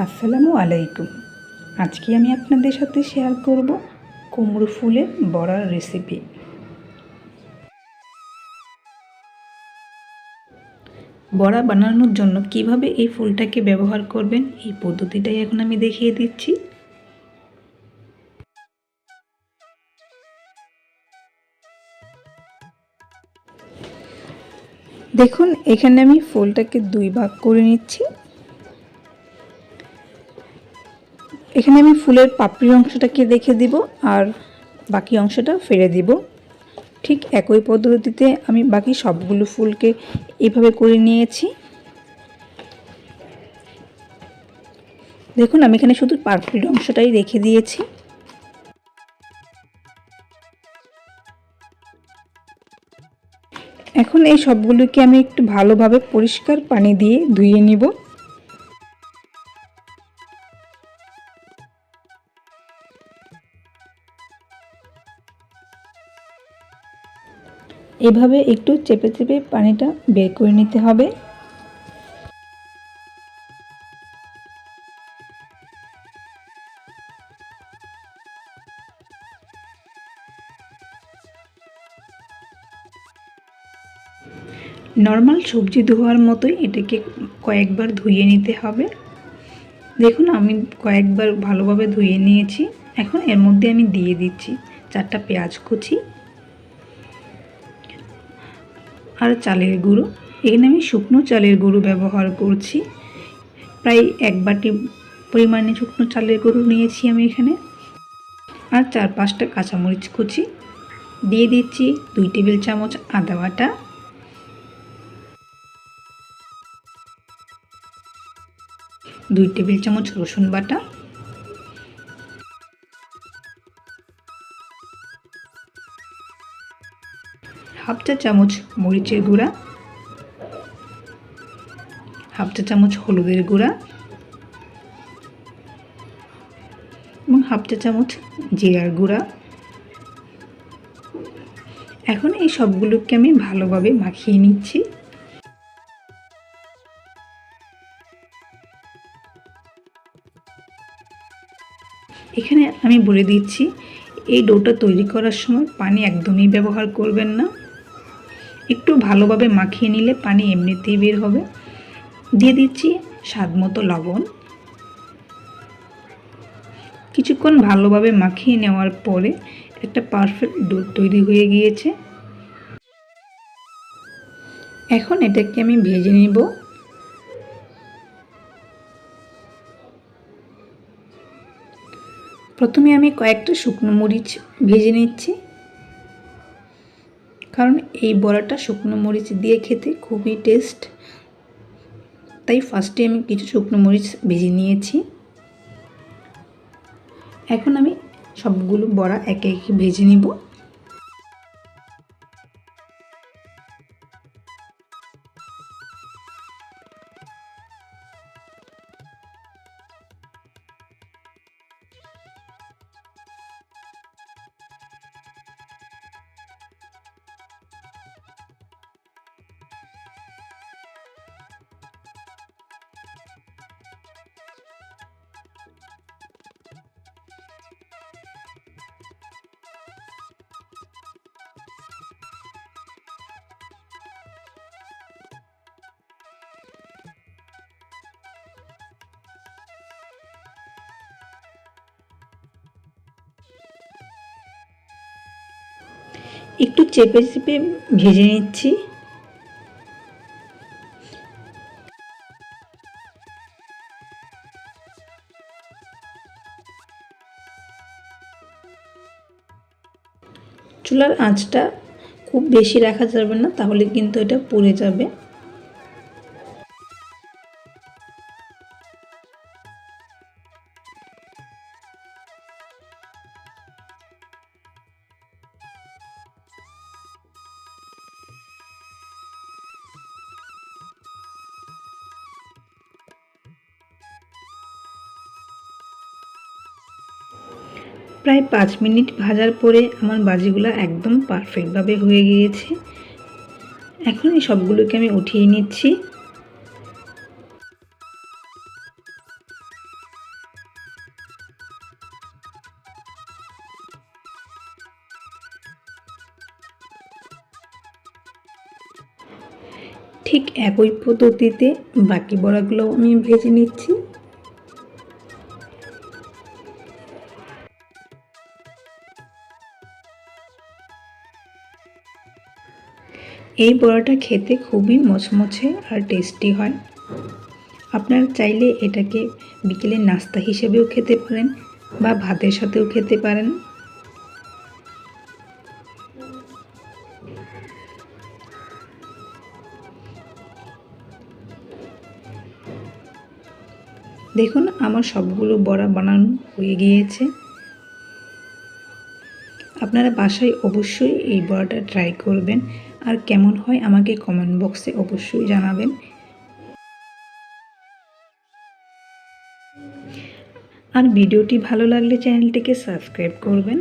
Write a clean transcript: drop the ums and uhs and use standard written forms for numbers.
আসসালামু আলাইকুম। আজকে আমি আপনাদের সাথে শেয়ার করব কুমড়ো ফুলের বড়ার রেসিপি। বড়া বানানোর জন্য কিভাবে এই ফুলটাকে ব্যবহার করবেন এই পদ্ধতিটাই এখন আমি দেখিয়ে দিচ্ছি। দেখুন, এখানে আমি ফুলটাকে দুই ভাগ করে নিচ্ছি। এখানে আমি ফুলের পাপড়ির অংশটাকে রেখে দিব আর বাকি অংশটা ফেলে দিব। ঠিক একই পদ্ধতিতে আমি বাকি সবগুলো ফুলকে এভাবে করে নিয়েছি। দেখুন, আমি এখানে শুধু পাপড়ির অংশটাই রেখে দিয়েছি। এখন এই সবগুলোকে আমি একটু ভালোভাবে পরিষ্কার পানি দিয়ে ধুয়ে নিব। এভাবে একটু চেপে চেপে পানিটা বের করে নিতে হবে। নর্মাল সবজি ধোয়ার মতোই এটাকে কয়েকবার ধুয়ে নিতে হবে। দেখুন, আমি কয়েকবার ভালোভাবে ধুয়ে নিয়েছি। এখন এর মধ্যে আমি দিয়ে দিচ্ছি 4টা পেঁয়াজ কুচি আর চালের গুঁড়ো। এখানে আমি শুকনো চালের গুঁড়ো ব্যবহার করছি। প্রায় 1 বাটি পরিমাণে শুকনো চালের গুঁড়ো নিয়েছি আমি এখানে। আর 4-5টা কাঁচামরিচ কুচি দিয়ে দিচ্ছি। 2 টেবিল চামচ আদা বাটা, 2 টেবিল চামচ রসুন বাটা, হাফ চা চামচ মরিচের গুঁড়া, হাফ চা চামচ হলুদের গুঁড়া এবং হাফ চা চামচ জিরার গুঁড়া। এখন এই সবগুলোকে আমি ভালোভাবে মাখিয়ে নিচ্ছি। এখানে আমি বলে দিচ্ছি, এই ডোটা তৈরি করার সময় পানি একদমই ব্যবহার করবেন না। একটু ভালোভাবে মাখিয়ে নিলে পানি এমনিতেই বের হবে। দিয়ে দিচ্ছি স্বাদমতো লবণ। কিছুক্ষণ ভালোভাবে মাখিয়ে নেওয়ার পরে একটা পারফেক্ট ডো তৈরি হয়ে গিয়েছে। এখন এটাকে আমি ভেজে নেব। প্রথমে আমি কয়েকটা শুকনো মরিচ ভেজে নিচ্ছি, কারণ এই বড়াটা শুকনো মরিচ দিয়ে খেতে খুবই টেস্ট। তাই ফার্স্টে আমি কিছু শুকনো মরিচ ভেজে নিয়েছি। এখন আমি সবগুলো বড়া একে একে ভেজে নিব। একটু চেপে চেপে ভেজে নিচ্ছি। চুলার আঁচটা খুব বেশি রাখা যাবে না, তাহলে কিন্তু এটা পুড়ে যাবে। প্রায় 5 মিনিট ভাজার পরে আমার ভাজিগুলো একদম পারফেক্টভাবে হয়ে গিয়েছে। এখন এই সবগুলোকে আমি উঠিয়ে নিচ্ছি। ঠিক একই পদ্ধতিতে বাকি বড়াগুলো আমি ভেজে নিচ্ছি। এই বড়াটা খেতে খুবই মচমচে আর টেস্টি হয়। আপনারা চাইলে এটাকে বিকেলের নাস্তা হিসেবেও খেতে পারেন বা ভাতের সাথেও খেতে পারেন। দেখুন আমার সবগুলো বড়া বানানো হয়ে গিয়েছে। আপনারা বাসায় অবশ্যই এই বড়াটা ট্রাই করবেন আর কেমন হয় আমাকে কমেন্ট বক্সে অবশ্যই জানাবেন। আর ভিডিওটি ভালো লাগলে চ্যানেলটিকে সাবস্ক্রাইব করবেন।